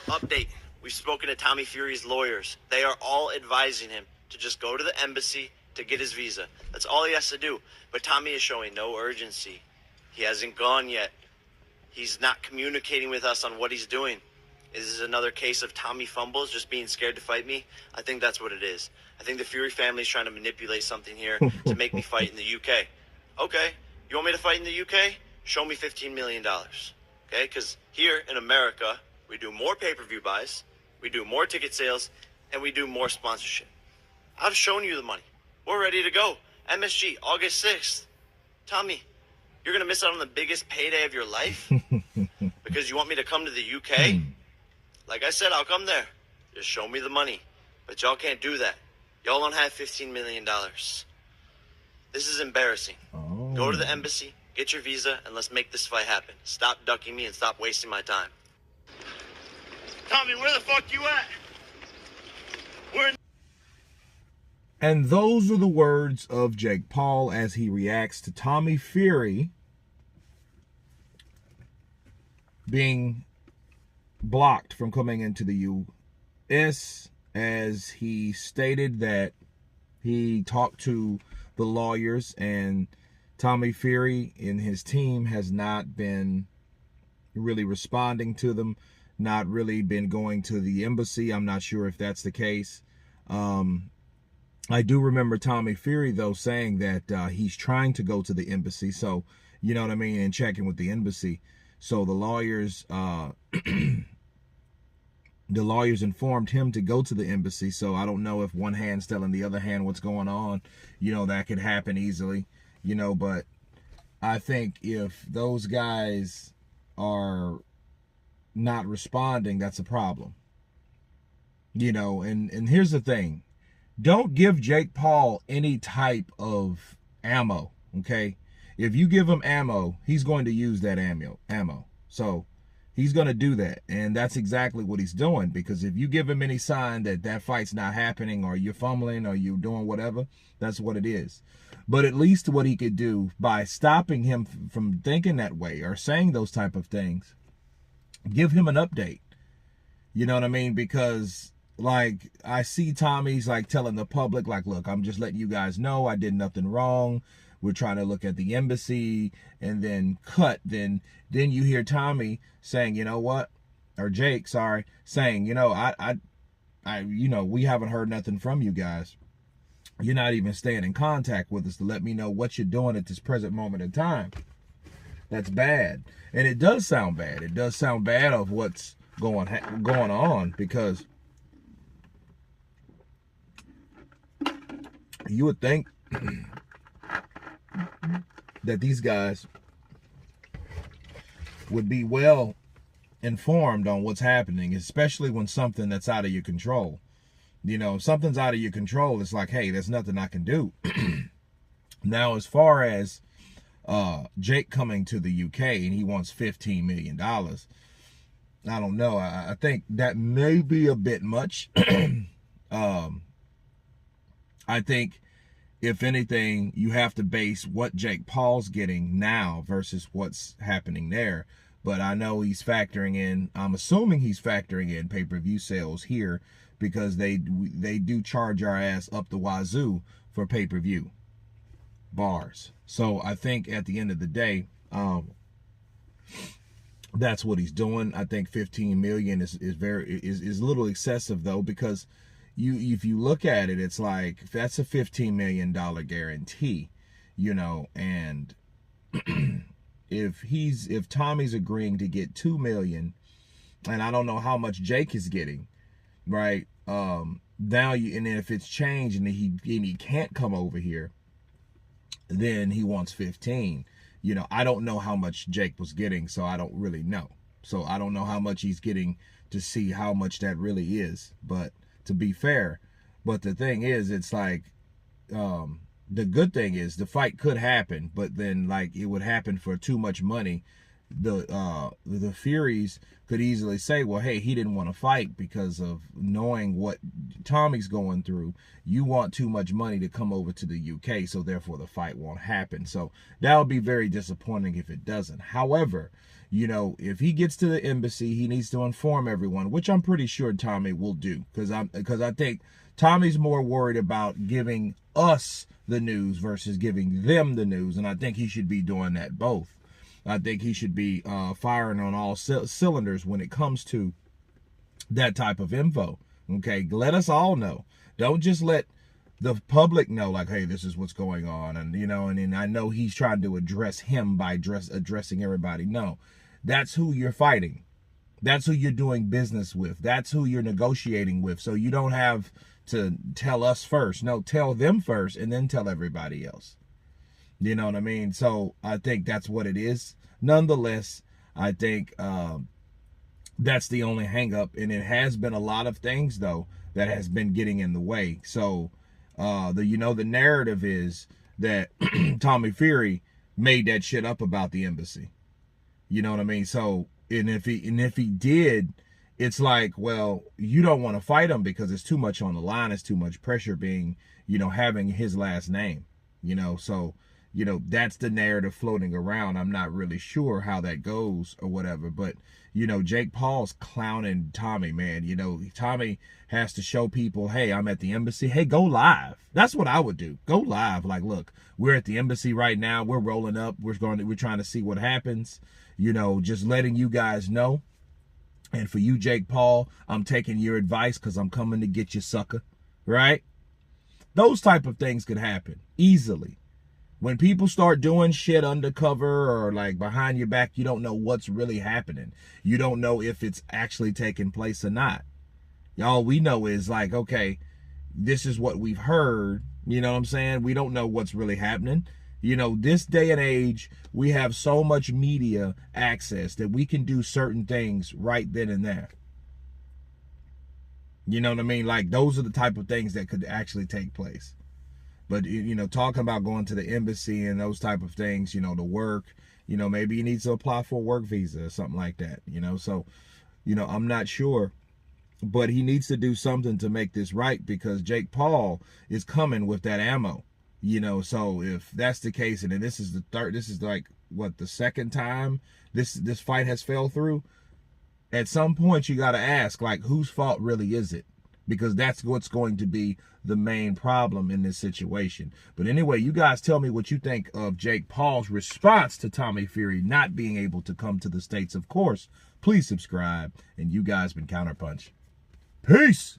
Update. We've spoken to Tommy Fury's lawyers. They are all advising him to just go to the embassy to get his visa. That's all he has to do. But Tommy is showing no urgency. He hasn't gone yet. He's not communicating with us on what he's doing. Is this another case of Tommy fumbles, just being scared to fight me? I think that's what it is. I think the Fury family is trying to manipulate something here to make me fight in the UK. Okay, you want me to fight in the UK? Show me $15 million. Okay, because here in America, we do more pay-per-view buys, we do more ticket sales, and we do more sponsorship. I've shown you the money. We're ready to go. MSG, August 6th. Tommy, you're going to miss out on the biggest payday of your life? Because you want me to come to the UK? Like I said, I'll come there. Just show me the money. But y'all can't do that. Y'all don't have $15 million. This is embarrassing. Oh. Go to the embassy, get your visa, and let's make this fight happen. Stop ducking me and stop wasting my time. Tommy, where the fuck you at? And those are the words of Jake Paul as he reacts to Tommy Fury being blocked from coming into the U.S. as he stated that he talked to the lawyers and Tommy Fury and his team has not been really responding to them, not really been going to the embassy. I'm not sure if that's the case. I do remember Tommy Fury, though, saying that he's trying to go to the embassy. So, you know what I mean? And checking with the embassy. So the lawyers, informed him to go to the embassy. So I don't know if one hand's telling the other hand what's going on. You know, that could happen easily, you know, but I think if those guys are not responding, that's a problem. You know, and here's the thing. Don't give Jake Paul any type of ammo, okay? If you give him ammo, he's going to use that ammo. So he's going to do that, and that's exactly what he's doing, because if you give him any sign that that fight's not happening or you're fumbling or you're doing whatever, that's what it is. But at least what he could do by stopping him from thinking that way or saying those type of things, give him an update. You know what I mean? Because like I see Tommy's like telling the public, like, look, I'm just letting you guys know I did nothing wrong. We're trying to look at the embassy, and then then you hear Tommy saying, you know what, or Jake, sorry, saying, you know, you know, we haven't heard nothing from you guys. You're not even staying in contact with us to let me know what you're doing at this present moment in time. That's bad. And it does sound bad. It does sound bad of what's going on, because you would think that these guys would be well informed on what's happening, especially when something that's out of your control. You know, if something's out of your control, it's like, hey, there's nothing I can do. Now, as far as Jake coming to the UK and he wants $15 million, I don't know. I think that may be a bit much. I think, if anything, you have to base what Jake Paul's getting now versus what's happening there. But I know he's factoring in, I'm assuming he's factoring in pay-per-view sales here, because they do charge our ass up the wazoo for pay-per-view bars. So I think at the end of the day, that's what he's doing. I think 15 million is a little excessive, though, because if you look at it, it's like, that's a $15 million guarantee, you know, and if Tommy's agreeing to get 2 million, and I don't know how much Jake is getting, right? Now and then if it's changed and he can't come over here, then he wants 15. You know, I don't know how much Jake was getting, so I don't really know. So I don't know how much he's getting to see how much that really is, but to be fair. But the thing is, it's like, the good thing is the fight could happen, but then like it would happen for too much money. The Furies could easily say, well, hey, he didn't want to fight because of knowing what Tommy's going through. You want too much money to come over to the UK, so therefore the fight won't happen. So that would be very disappointing if it doesn't. However, you know, if he gets to the embassy, he needs to inform everyone, which I'm pretty sure Tommy will do, because I think Tommy's more worried about giving us the news versus giving them the news, and I think he should be doing that both. I think he should be firing on all cylinders when it comes to that type of info. Okay, let us all know. Don't just let the public know, like, hey, this is what's going on, and you know, and I know he's trying to address him by addressing everybody. No, that's who you're fighting. That's who you're doing business with. That's who you're negotiating with. So you don't have to tell us first. No, tell them first and then tell everybody else. You know what I mean? So I think that's what it is. Nonetheless, I think that's the only hang up, and it has been a lot of things though that has been getting in the way. So the narrative is that Tommy Fury made that shit up about the embassy. You know what I mean? So and if he did, it's like, well, you don't want to fight him because it's too much on the line. It's too much pressure being, you know, having his last name, you know. So, you know, that's the narrative floating around. I'm not really sure how that goes or whatever, but you know, Jake Paul's clowning Tommy, man. You know, Tommy has to show people, hey, I'm at the embassy. Hey, go live. That's what I would do. Go live. Like, look, we're at the embassy right now. We're rolling up. We're trying to see what happens. You know, just letting you guys know. And for you, Jake Paul, I'm taking your advice because I'm coming to get you, sucker. Right? Those type of things could happen easily. When people start doing shit undercover or like behind your back, you don't know what's really happening. You don't know if it's actually taking place or not. All we know is like, okay, this is what we've heard. You know what I'm saying? We don't know what's really happening. You know, this day and age, we have so much media access that we can do certain things right then and there. You know what I mean? Like, those are the type of things that could actually take place. But, you know, talking about going to the embassy and those type of things, you know, to work, you know, maybe he needs to apply for a work visa or something like that, you know. So, you know, I'm not sure. But he needs to do something to make this right, because Jake Paul is coming with that ammo, you know. So if that's the case, and then this is like, what, the second time this fight has fell through, at some point you got to ask, like, whose fault really is it? Because that's what's going to be the main problem in this situation. But anyway, you guys tell me what you think of Jake Paul's response to Tommy Fury not being able to come to the States. Of course, please subscribe. And you guys been Counterpunch. Peace.